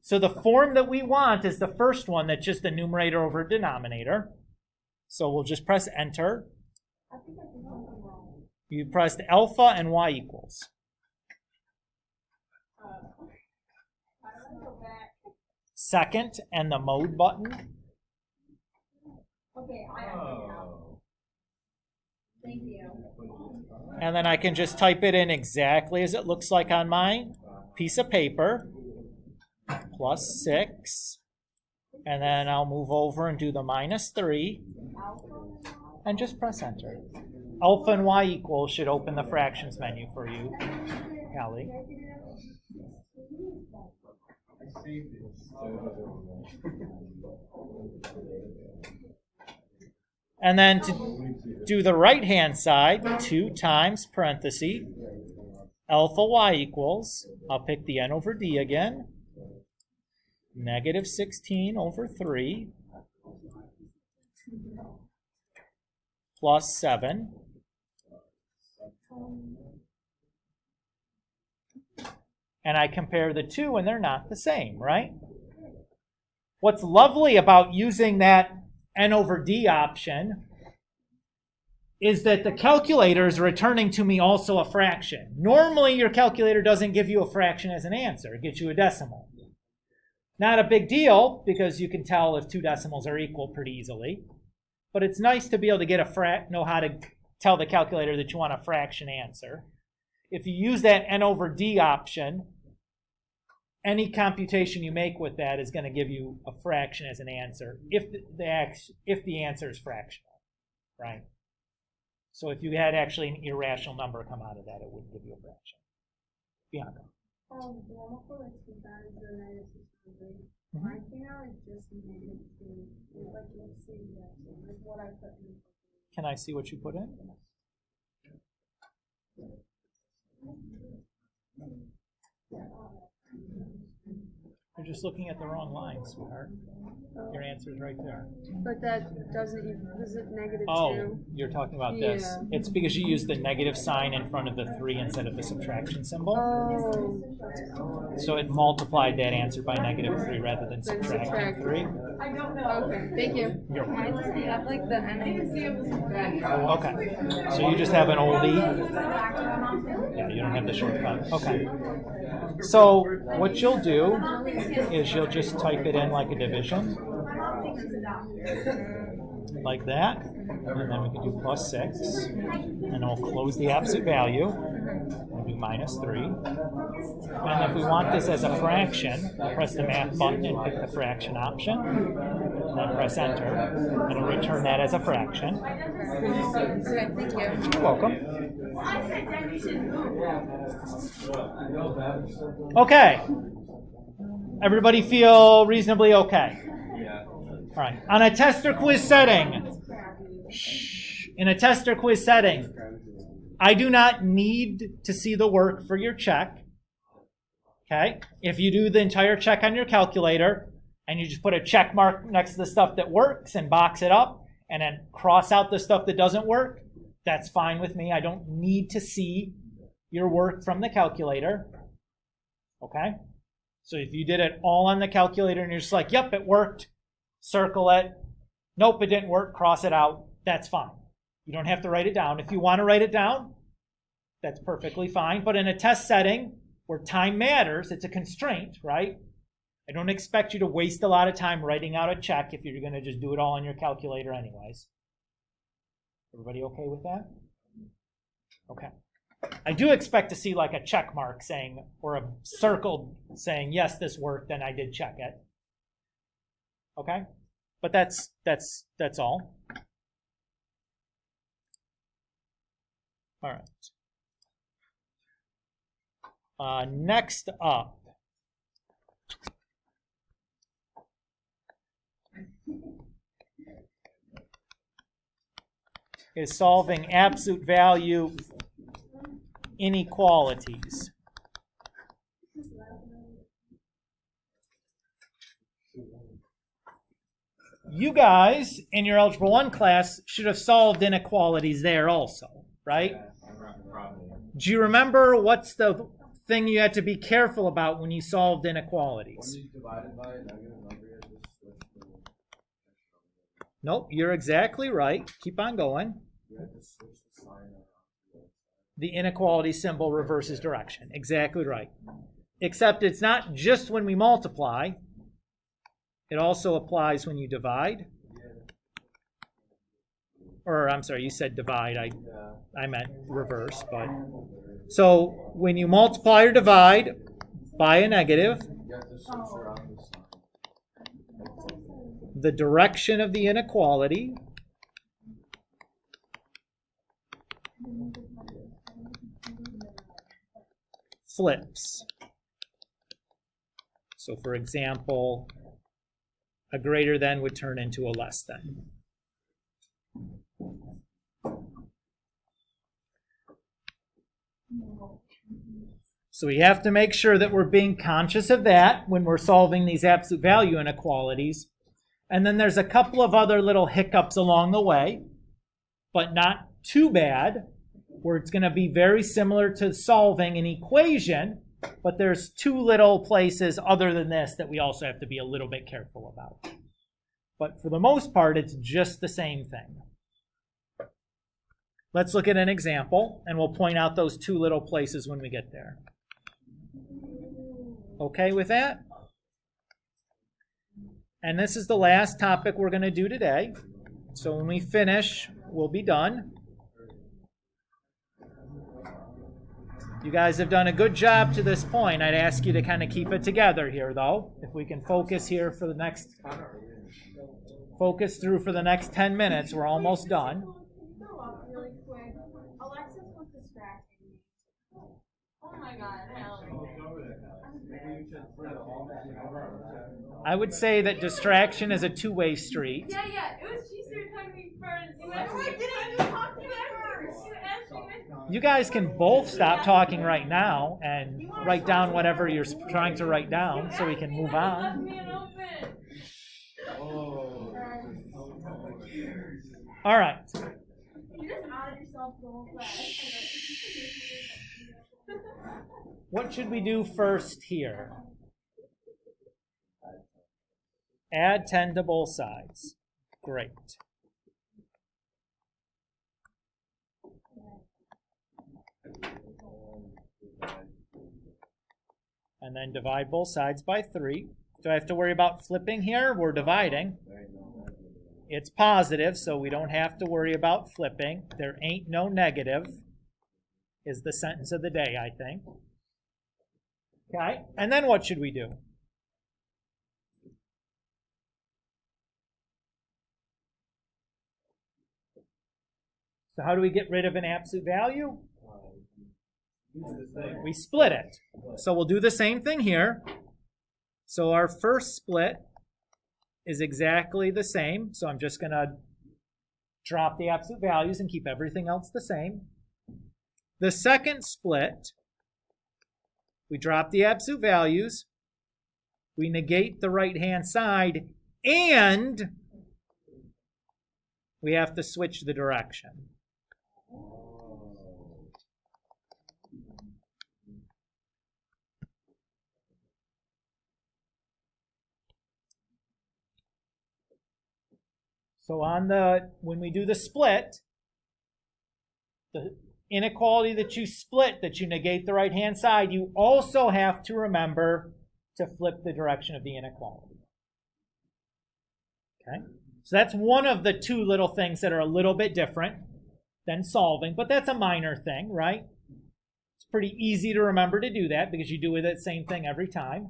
So the form that we want is the first one that's just the numerator over denominator. So we'll just press enter. I think I did something wrong. You pressed alpha and y equals. I don't go back. Second and the mode button. Okay, I understand now. Thank you. And then I can just type it in exactly as it looks like on my piece of paper. Plus 6. And then I'll move over and do the minus 3. And just press enter. Alpha and y equals should open the fractions menu for you, Callie. And then to do the right-hand side, 2 times parenthesis, alpha y equals, I'll pick the n over d again, negative 16 over 3, plus 7, and I compare the two and they're not the same, right? What's lovely about using that n over d option is that the calculator is returning to me also a fraction. Normally your calculator doesn't give you a fraction as an answer, it gets you a decimal. Not a big deal because you can tell if 2 decimals are equal pretty easily, but it's nice to be able to get know how to tell the calculator that you want a fraction answer. If you use that n over d option, any computation you make with that is going to give you a fraction as an answer if the answer is fractional, right? So if you had actually an irrational number come out of that, it wouldn't give you a fraction. Bianca. For 2 times the negative 600. Right now it's just negative 2. Like, let's see that. Like what I put in. Can I see what you put in? You're just looking at the wrong line, sweetheart. Your answer's right there. But that doesn't even, is it negative 2? Oh, you're talking about this. Yeah. It's because you used the negative sign in front of the 3 instead of the subtraction symbol. Oh. So it multiplied that answer by negative 3 rather than subtracting 3. I don't know. Okay, thank you. You're Mine doesn't have like the n. Okay. So you just have an oldie. Yeah, you don't have the shortcut. Okay. So what you'll do is you'll just type it in like a division. Like that. And then we can do plus 6. And then we'll close the absolute value. We'll do minus 3. And if we want this as a fraction, we'll press the math button and pick the fraction option. And then press enter. And it'll return that as a fraction. Okay, thank you. You're welcome. Okay. Everybody feel reasonably okay? Yeah. All right. On a test or quiz setting, in a test or quiz setting, I do not need to see the work for your check. Okay? If you do the entire check on your calculator and you just put a check mark next to the stuff that works and box it up and then cross out the stuff that doesn't work, that's fine with me. I don't need to see your work from the calculator. Okay? So if you did it all on the calculator and you're just like, yep, it worked, circle it. Nope, it didn't work, cross it out. That's fine. You don't have to write it down. If you want to write it down, that's perfectly fine. But in a test setting where time matters, it's a constraint, right? I don't expect you to waste a lot of time writing out a check if you're going to just do it all on your calculator anyways. Everybody okay with that? Okay. I do expect to see like a check mark saying, or a circle saying, yes, this worked, and I did check it. Okay? But that's all. All right. Next up is solving absolute value inequalities. You guys in your Algebra 1 class should have solved inequalities there also, right? Do you remember what's the thing you have to be careful about when you solved inequalities. When you divide it by a negative number, you have to switch the Nope, you're exactly right. Keep on going. you have to switch the sign around. The inequality symbol reverses direction. Exactly right. Except it's not just when we multiply. It also applies when you divide. Or I'm sorry, you said divide. I meant reverse. But so when you multiply or divide by a negative, You have to switch around the sign. the direction of the inequality flips. So for example, a greater than would turn into a less than. So we have to make sure that we're being conscious of that when we're solving these absolute value inequalities. And then there's a couple of other little hiccups along the way, but not too bad, where it's going to be very similar to solving an equation, but there's two little places other than this that we also have to be a little bit careful about. But for the most part, it's just the same thing. Let's look at an example, and we'll point out those two little places when we get there. Okay with that? And this is the last topic we're going to do today. So when we finish, we'll be done. You guys have done a good job to this point. I'd ask you to kind of keep it together here, though. If we can focus here for the next, focus through for the next 10 minutes, we're almost done. Go up really quick. Alexis was distracting me. Oh my god, hell. I would say that distraction is a two-way street. Yeah, it was she started talking to me first. You went, why didn't you talk to me first? You asked me. You guys can both stop talking right now and write down whatever you're trying to write down so we can move on. All right. You just outed yourself the whole class. What should we do first here? Add 10 to both sides. Great. And then divide both sides by 3. Do I have to worry about flipping here? We're dividing. It's positive, so we don't have to worry about flipping. There ain't no negative, is the sentence of the day, I think. Okay, and then what should we do? So how do we get rid of an absolute value? We split it. So we'll do the same thing here. So our first split is exactly the same. So I'm just going to drop the absolute values and keep everything else the same. The second split, we drop the absolute values, we negate the right-hand side, and we have to switch the direction. So when we do the split, the inequality that you split, that you negate the right-hand side, you also have to remember to flip the direction of the inequality. Okay? So that's one of the two little things that are a little bit different than solving, but that's a minor thing, right? It's pretty easy to remember to do that because you do that same thing every time.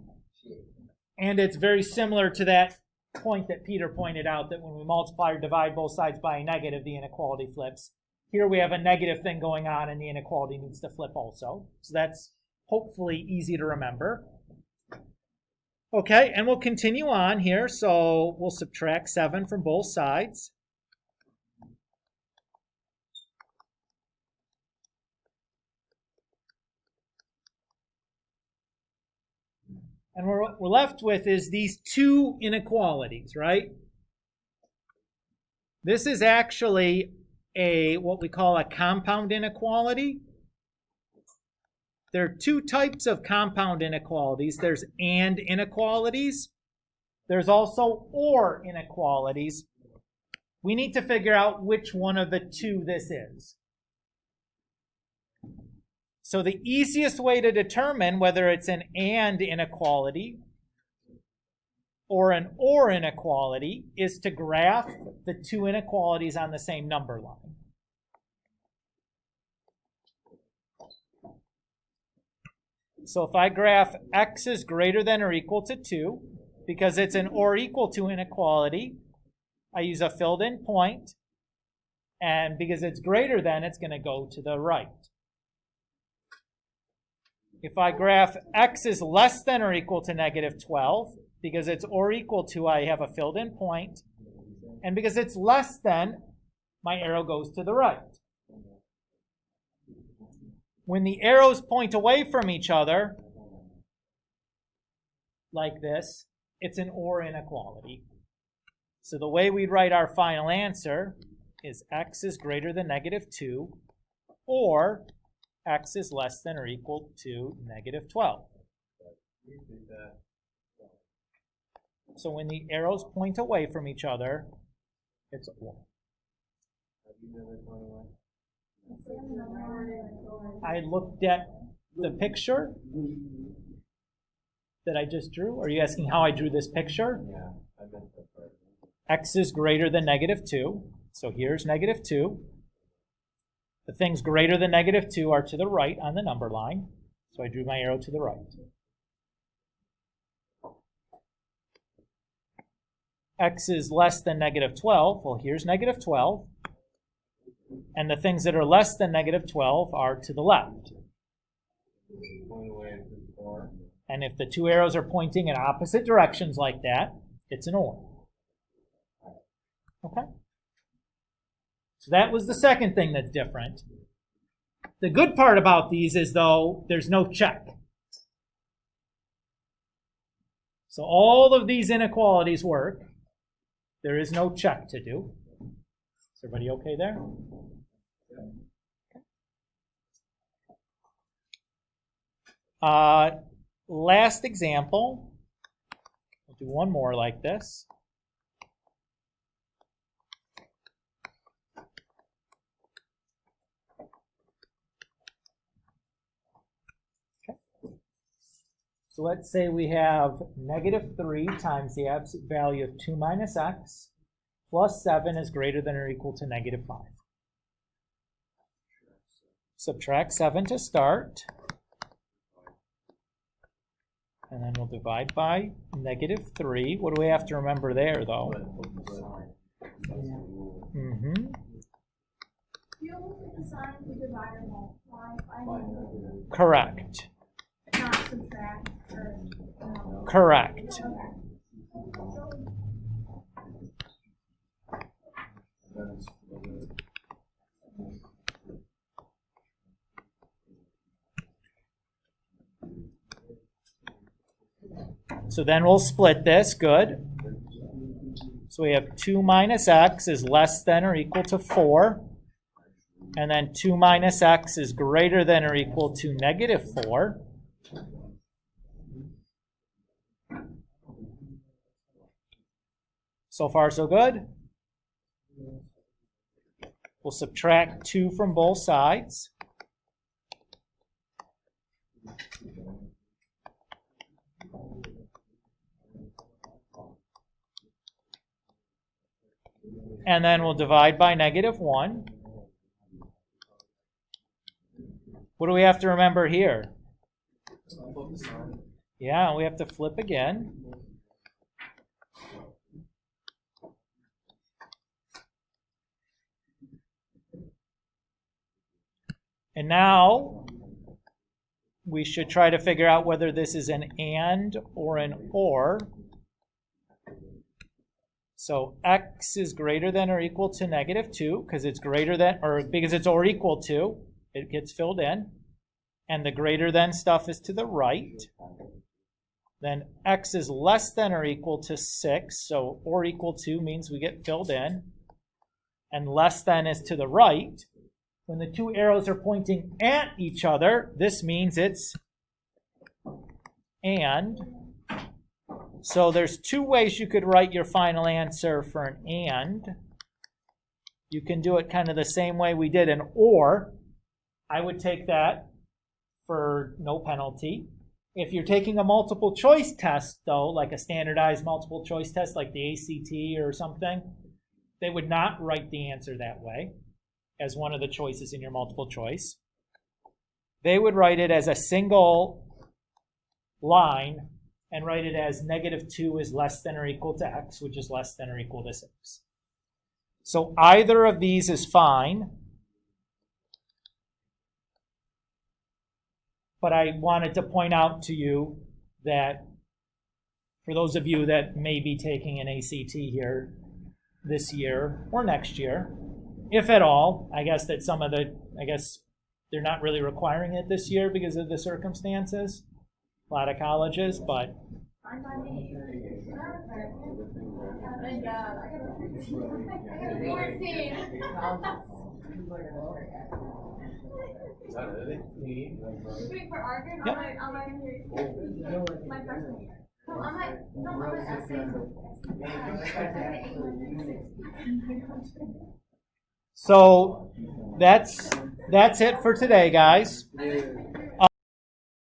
And it's very similar to that point that Peter pointed out, that when we multiply or divide both sides by a negative, the inequality flips. Here we have a negative thing going on and the inequality needs to flip also. So that's hopefully easy to remember. Okay, and we'll continue on here. So we'll subtract 7 from both sides. And what we're left with is these two inequalities, right? This is actually what we call a compound inequality. there are two types of compound inequalities. There's and inequalities. There's also or inequalities. We need to figure out which one of the two this is. So the easiest way to determine whether it's an and inequality or an or inequality is to graph the two inequalities on the same number line. So if I graph x is greater than or equal to 2, because it's an or equal to inequality, I use a filled in point, and because it's greater than, it's going to go to the right. If I graph x is less than or equal to negative 12, because it's or equal to, I have a filled in point, and because it's less than, my arrow goes to the right. When the arrows point away from each other, like this, it's an or inequality. So the way we'd write our final answer is x is greater than negative 2, or x is less than or equal to negative 12. So when the arrows point away from each other, it's or. I looked at the picture that I just drew. Are you asking how I drew this picture? Yeah, I meant that part. X is greater than negative 2. So here's negative 2. The things greater than negative 2 are to the right on the number line. So I drew my arrow to the right. X is less than negative 12. Well, here's negative 12. And the things that are less than negative 12 are to the left. And if the two arrows are pointing in opposite directions like that, it's an or. Okay? So that was the second thing that's different. The good part about these is, though, there's no check. So all of these inequalities work. There is no check to do. Is everybody okay there? Last example. We'll do one more like this. Okay. So let's say we have negative 3 times the absolute value of 2 minus x plus 7 is greater than or equal to negative 5. Subtract 7 to start. And then we'll divide by negative 3. What do we have to remember there, though? Mm-hmm. You look at the sign to divide and multiply. Correct. Not subtract or Correct. So then we'll split this. Good. So we have 2 minus x is less than or equal to 4. And then 2 minus x is greater than or equal to negative 4. So far, so good. We'll subtract 2 from both sides. And then we'll divide by negative 1. What do we have to remember here? Yeah, we have to flip again. And now we should try to figure out whether this is an and or an or. So x is greater than or equal to negative 2 because it's greater than, or because it's or equal to, it gets filled in. And the greater than stuff is to the right. Then x is less than or equal to 6. So or equal to means we get filled in. And less than is to the right. When the two arrows are pointing at each other, this means it's and. So there's two ways you could write your final answer for an and. You can do it kind of the same way we did an or. I would take that for no penalty. If you're taking a multiple choice test, though, like a standardized multiple choice test like the ACT or something, they would not write the answer that way as one of the choices in your multiple choice. They would write it as a single line and write it as -2 is less than or equal to x, which is less than or equal to 6. So either of these is fine. But I wanted to point out to you that for those of you that may be taking an ACT here this year or next year, if at all, I guess that they're not really requiring it this year because of the circumstances, a lot of colleges, but Is that it? Wait, for Argon, Yep. on my freshman year. No, on my essay. so that's it for today, guys.